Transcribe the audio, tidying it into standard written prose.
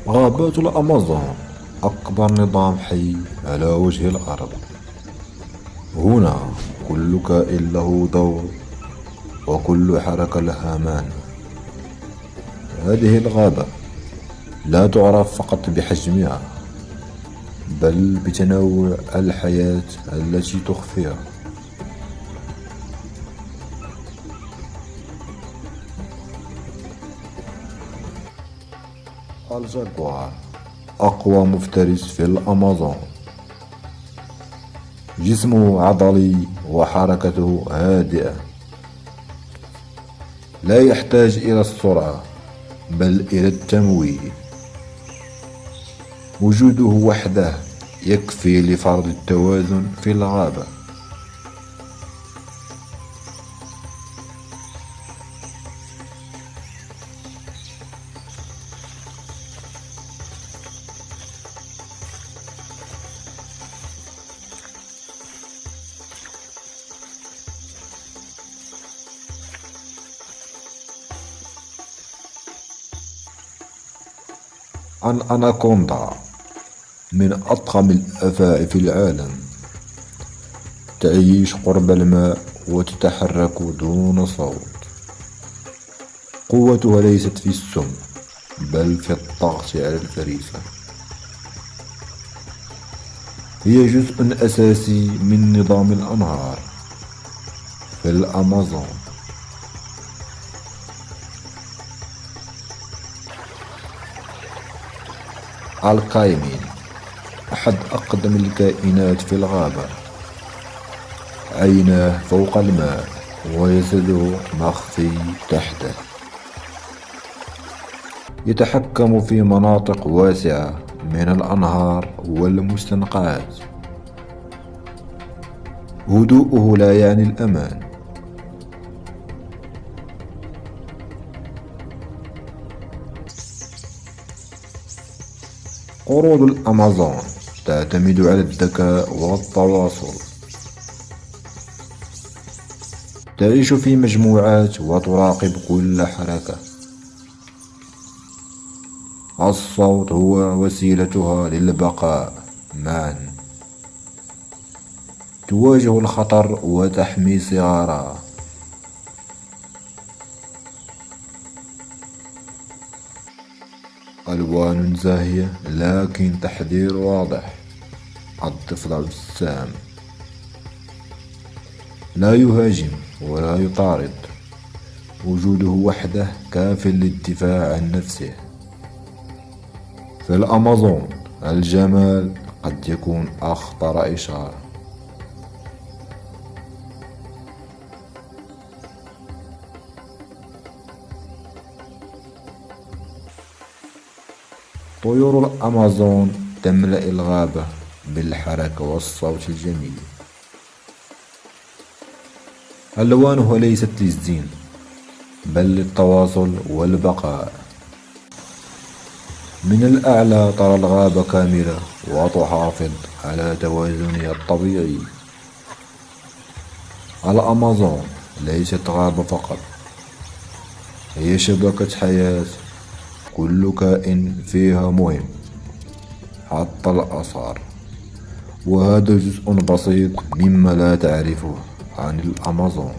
غابات الأمازون أكبر نظام حي على وجه الأرض. هنا كل كائن له دور، وكل حركة لها معنى. هذه الغابة لا تعرف فقط بحجمها، بل بتنوع الحياة التي تخفيها. الجاكوار أقوى مفترس في الأمازون، جسمه عضلي وحركته هادئة، لا يحتاج إلى السرعة بل إلى التمويه. وجوده وحده يكفي لفرض التوازن في الغابة. الأناكوندا من أضخم الأفاعي في العالم، تعيش قرب الماء وتتحرك دون صوت. قوتها ليست في السم بل في الضغط على الفريسة. هي جزء أساسي من نظام الأنهار في الأمازون. الكايمين أحد أقدم الكائنات في الغابة، عيناه فوق الماء وجسده مخفي تحته. يتحكم في مناطق واسعة من الأنهار والمستنقعات. هدوءه لا يعني الأمان. قرود الأمازون تعتمد على الذكاء والتواصل. تعيش في مجموعات وتراقب كل حركة. الصوت هو وسيلتها للبقاء معا. تواجه الخطر وتحمي صغارها. ألوان زاهية لكن تحذير واضح. الضفدع السام لا يهاجم ولا يطارد. وجوده وحده كاف للدفاع عن نفسه. في الأمازون الجمال قد يكون أخطر إشارة. طيور الأمازون تملأ الغابة بالحركة والصوت الجميل. ألوانها ليست للزين بل للتواصل والبقاء. من الأعلى ترى الغابة كاملة وتحافظ على توازنها الطبيعي. الأمازون ليست غابة فقط، هي شبكة حياة. كل كائن فيها مهم حتى الآثار. وهذا جزء بسيط مما لا تعرفه عن الأمازون.